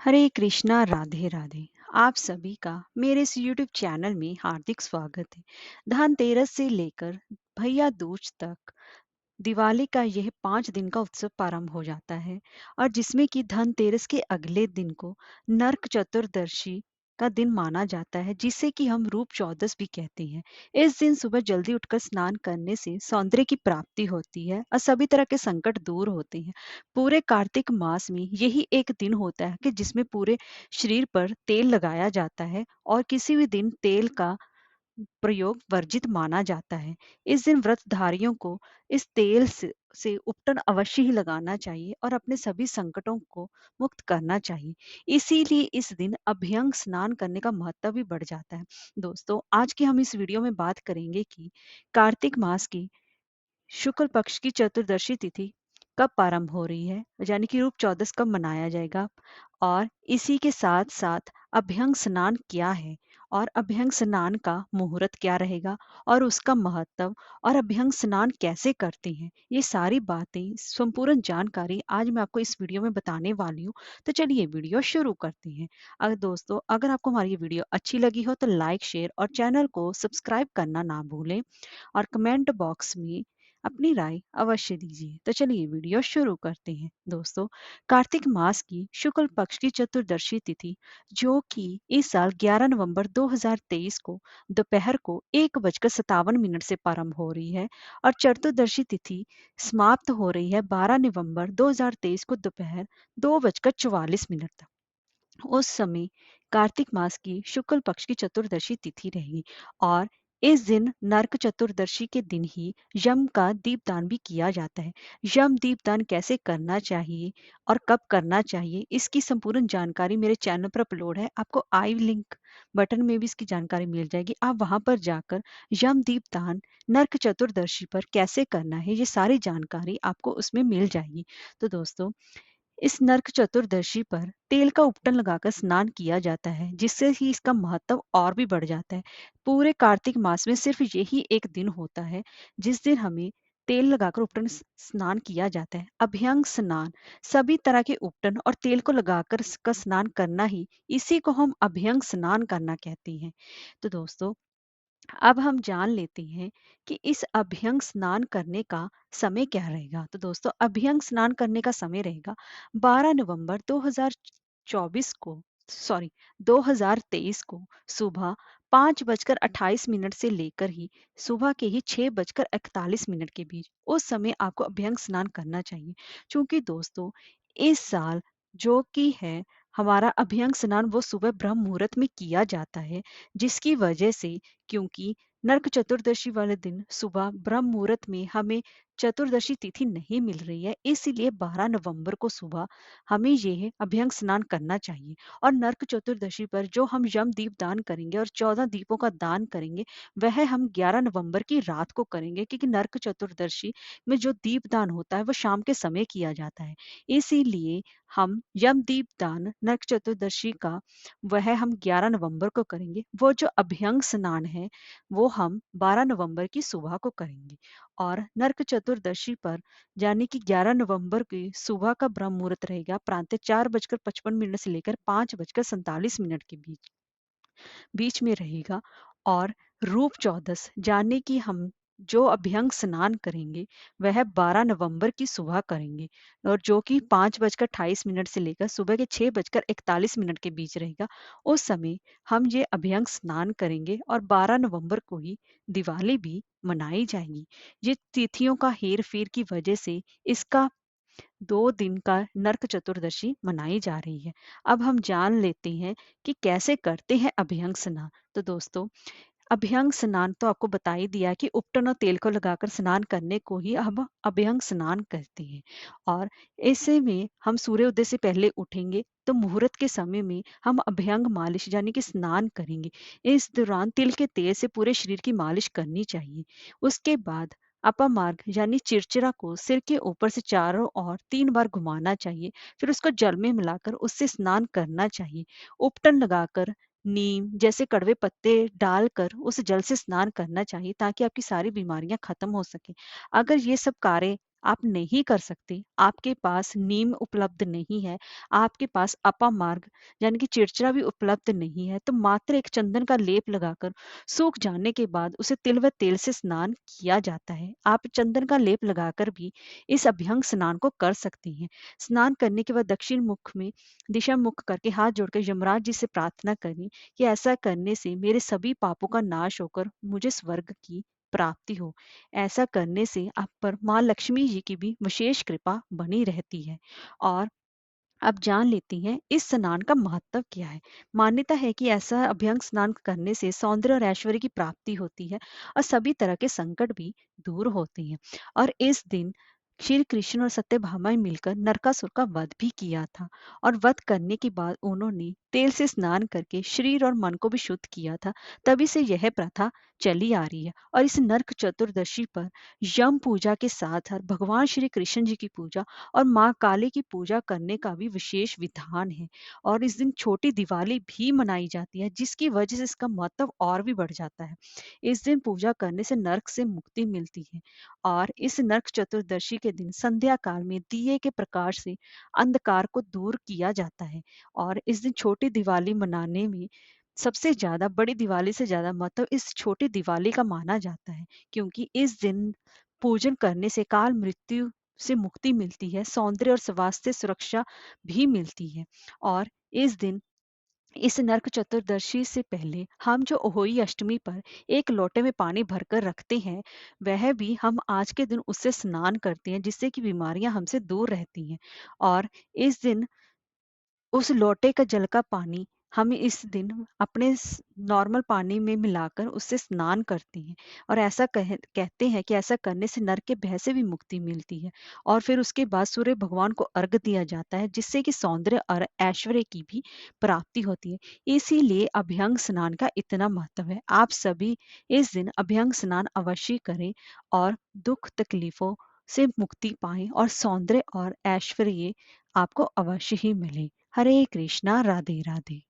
हरे कृष्णा राधे राधे। आप सभी का मेरे इस यूट्यूब चैनल में हार्दिक स्वागत है। धनतेरस से लेकर भैया दूज तक दिवाली का यह 5 दिन का उत्सव प्रारंभ हो जाता है और जिसमें कि धनतेरस के अगले दिन को नरक चतुर्दशी का दिन माना जाता है, जिसे कि हम रूप चौदस भी कहते हैं। इस दिन सुबह जल्दी उठकर स्नान करने से सौंदर्य की प्राप्ति होती है और सभी तरह के संकट दूर होते हैं। पूरे कार्तिक मास में यही एक दिन होता है कि जिसमें पूरे शरीर पर तेल लगाया जाता है और किसी भी दिन तेल का प्रयोग वर्जित माना जाता है। इस दिन व्रतधारियों को इस तेल से उपटन अवश्य ही लगाना चाहिए और अपने सभी संकटों को मुक्त करना चाहिए। इसीलिए इस दिन अभ्यंग स्नान करने का महत्व भी बढ़ जाता है। दोस्तों, आज की हम इस वीडियो में बात करेंगे कि कार्तिक मास की शुक्ल पक्ष की चतुर्दशी तिथि कब प्रारंभ हो रही है, यानी कि रूप चौदस कब मनाया जाएगा, और इसी के साथ साथ अभ्यंग स्नान क्या है और अभ्यंग स्नान का मुहूर्त क्या रहेगा और उसका महत्व और अभ्यंग स्नान कैसे करते हैं, ये सारी बातें संपूर्ण जानकारी आज मैं आपको इस वीडियो में बताने वाली हूँ। तो चलिए वीडियो शुरू करते हैं। अगर दोस्तों, अगर आपको हमारी ये वीडियो अच्छी लगी हो तो लाइक शेयर और चैनल को सब्सक्राइब करना ना भूलें और कमेंट बॉक्स में अपनी राय अवश्य दीजिए। तो चलिए वीडियो शुरू करते हैं। दोस्तों, कार्तिक मास की शुक्ल पक्ष की चतुर्दशी तिथि, जो कि इस साल 11 नवंबर 2023 को दोपहर को 1:57 से प्रारंभ हो रही है और चतुर्दशी तिथि समाप्त हो रही है 12 नवंबर 2023 को दोपहर 2:44 तक। उस समय कार्तिक मास की शुक्ल पक्ष की चतुर्दशी तिथि रहेगी और इस दिन नरक चतुर्दशी के दिन ही यम का दीपदान भी किया जाता है। यम दीपदान कैसे करना चाहिए और कब करना चाहिए, इसकी संपूर्ण जानकारी मेरे चैनल पर अपलोड है। आपको आई लिंक बटन में भी इसकी जानकारी मिल जाएगी। आप वहां पर जाकर यम दीपदान नरक चतुर्दशी पर कैसे करना है, ये सारी जानकारी आपको उसमें मिल जाएगी। तो दोस्तों, इस नरक चतुर्दशी पर तेल का उपटन लगाकर स्नान किया जाता है, जिससे ही इसका महत्व और भी बढ़ जाता है। पूरे कार्तिक मास में सिर्फ यही एक दिन होता है जिस दिन हमें तेल लगाकर उपटन स्नान किया जाता है। अभ्यंग स्नान, सभी तरह के उपटन और तेल को लगाकर का स्नान करना ही, इसी को हम अभ्यंग स्नान करना कहते हैं। तो दोस्तों, अब हम जान लेते हैं कि इस अभ्यंग स्नान करने का समय क्या रहेगा। तो दोस्तों, अभ्यंग स्नान करने का समय रहेगा 12 नवंबर 2024 को, सॉरी, 2023 को सुबह 5:28 से लेकर ही सुबह के ही 6:41 के बीच। उस समय आपको अभ्यंग स्नान करना चाहिए, क्योंकि दोस्तों, इस साल जो कि है हमारा अभ्यंग स्नान वो सुबह ब्रह्म मुहूर्त में किया जाता है, जिसकी वजह से, क्योंकि नरक चतुर्दशी वाले दिन सुबह ब्रह्म मुहूर्त में हमें चतुर्दशी तिथि नहीं मिल रही है, इसीलिए 12 नवंबर को सुबह हमें यह अभ्यंग स्नान करना चाहिए। और नरक चतुर्दशी पर जो हम यम दीप दान करेंगे और 14 दीपों का दान करेंगे, वह हम 11 नवंबर की रात को करेंगे, क्योंकि नरक चतुर्दशी में जो दीप दान होता है वो शाम के समय किया जाता है। इसीलिए हम यम दीप दान नरक चतुर्दशी का वह हम 11 नवंबर को करेंगे। वो जो अभ्यंग स्नान है वो हम 12 नवंबर की सुबह को करेंगे। और नरक चतुर्दशी पर, यानी कि 11 नवंबर की सुबह का ब्रह्म मुहूर्त रहेगा प्रांतः 4:55 से लेकर 5:47 के बीच बीच में रहेगा। और रूप चौदस, यानी कि हम जो अभ्यंग स्नान करेंगे वह 12 नवंबर की सुबह करेंगे और जो कि 5:28 से लेकर सुबह के 6:41 के बीच रहेगा। उस समय हम ये अभ्यंग स्नान करेंगे और 12 नवंबर को ही दिवाली भी मनाई जाएगी। ये तिथियों का हेर फेर की वजह से इसका 2 दिन का नरक चतुर्दशी मनाई जा रही है। अब हम जान लेते हैं कि कैसे करते हैं अभ्यंग स्नान। तो दोस्तों, अभ्यंग स्नान तो आपको बता ही दिया कि उपटन और तेल को लगाकर स्नान करने को ही हम अभ्यंग स्नान कहते हैं। और ऐसे में हम सूर्योदय से पहले उठेंगे तो मुहूर्त के समय में हम अभ्यंग मालिश यानी कि स्नान करेंगे। इस दौरान तिल के तेल से पूरे शरीर की मालिश करनी चाहिए। उसके बाद अपामार्ग यानी चिरचिरा को सिर के ऊपर से चारों ओर 3 बार घुमाना चाहिए। फिर उसको जल में मिलाकर उससे स्नान करना चाहिए। उपटन लगाकर नीम जैसे कड़वे पत्ते डालकर उस जल से स्नान करना चाहिए, ताकि आपकी सारी बीमारियां खत्म हो सके। अगर ये सब कार्य आप नहीं कर सकते, आपके पास नीम उपलब्ध नहीं है, आपके पास अपामार्ग यानी कि चिड़चिड़ा भी उपलब्ध नहीं है, तो मात्र एक चंदन का लेप लगाकर सूख जाने के बाद उसे तिल व तेल से स्नान किया जाता है। आप चंदन का लेप लगाकर भी इस अभ्यंग स्नान को कर सकती हैं। स्नान करने के बाद दक्षिण मुख में दिशा मुख करके हाथ जोड़कर यमराज जी से प्रार्थना करें कि ऐसा करने से मेरे सभी पापों का नाश होकर मुझे स्वर्ग की प्राप्ति हो। ऐसा करने से आप पर माँ लक्ष्मी जी की भी विशेष कृपा बनी रहती है। और अब जान लेती हैं इस स्नान का महत्व क्या है। मान्यता है कि ऐसा अभ्यंग स्नान करने से सौंदर्य और ऐश्वर्य की प्राप्ति होती है और सभी तरह के संकट भी दूर होते हैं। और इस दिन श्री कृष्ण और सत्यभामा मिलकर नरकासुर का वध भी किया था। और वध करने के बाद उन्होंने तेल से स्नान करके शरीर और मन को भी शुद्ध किया था। तभी से यह प्रथा चली आ रही है। और इस नरक चतुर्दशी पर यम पूजा के साथ साथ भगवान श्री कृष्ण जी की पूजा और माँ काली की पूजा करने का भी विशेष विधान है। और इस दिन छोटी दिवाली भी मनाई जाती है, जिसकी वजह से इसका महत्व और भी बढ़ जाता है। इस दिन पूजा करने से नरक से मुक्ति मिलती है। और इस नरक चतुर्दशी के दिन संध्या काल में दिए के प्रकाश से अंधकार को दूर किया जाता है। और इस दिन छोटी दिवाली मनाने में सबसे ज्यादा बड़ी दिवाली से ज्यादा महत्व इस छोटी दिवाली का माना जाता है, क्योंकि इस दिन पूजन करने से काल मृत्यु से मुक्ति मिलती है, सौंदर्य और स्वास्थ्य सुरक्षा भी मिलती है। और इस दिन इस नरक चतुर्दशी से पहले हम जो अहोई अष्टमी पर एक लोटे में पानी भरकर रखते हैं, वह भी हम आज के दिन उससे स्नान करते हैं, जिससे कि बीमारियां हमसे दूर रहती हैं। और इस दिन उस लोटे का जल का पानी हम इस दिन अपने नॉर्मल पानी में मिलाकर उससे स्नान करते हैं। और ऐसा कहते हैं कि ऐसा करने से नरक के भय से भी मुक्ति मिलती है। और फिर उसके बाद सूर्य भगवान को अर्घ दिया जाता है, जिससे कि सौंदर्य और ऐश्वर्य की भी प्राप्ति होती है। इसीलिए अभ्यंग स्नान का इतना महत्व है। आप सभी इस दिन अभ्यंग स्नान अवश्य करें और दुख तकलीफों से मुक्ति पाएं और सौंदर्य और ऐश्वर्य आपको अवश्य ही मिले। हरे कृष्णा, राधे राधे।